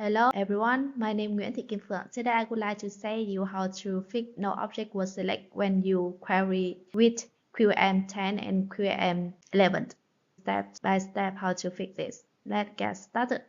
Hello everyone, my name is Nguyễn Thị Kim Phượng. Today I would like to say you how to fix no object was select when you query with QM10 and QM11. Step by step how to fix this. Let's get started.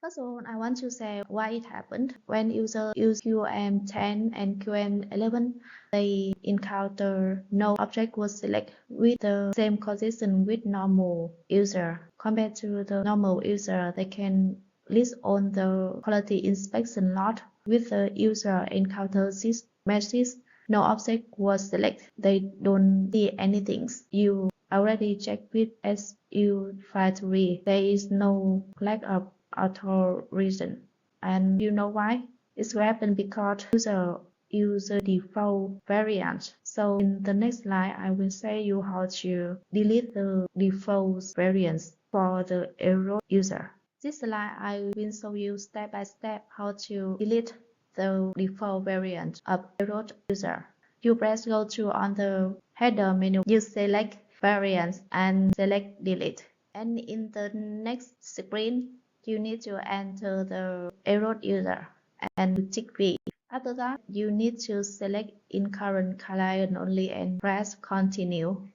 First of all, I want to say why it happened. When users use QM10 and QM11, they encounter no object was select with the same condition with normal user. Compared to the normal user, they can list on the quality inspection log with the user encounters this message. No object was selected. They don't see anything. You already checked with SU factory. There is no lack of authorization. And you know why? It's happened because user use the default variant. So in the next slide, I will say you how to delete the default variants for the error user. This slide, I will show you step by step how to delete the default variant of error user. You press go to on the header menu, you select variants and select delete. And in the next screen, you need to enter the error user and tick V. After that, you need to select in current client only and press continue.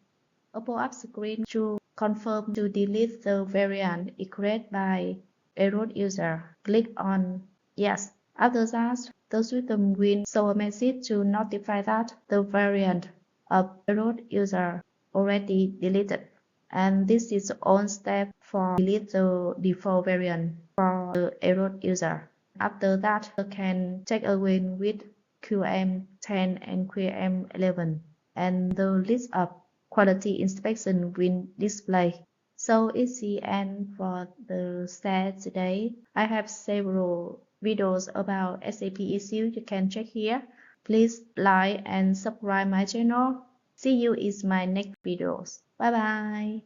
A pop-up screen to confirm to delete the variant created by error user. Click on yes. After that, the system will show a message to notify that the variant of error user already deleted. And this is all step for delete the default variant for the error user. After that, you can check again with QM10 and QM11, and the list of quality inspection will display. So it's the end for the set today. I have several videos about SAP issues you can check here. Please like and subscribe my channel. See you in my next videos. Bye bye.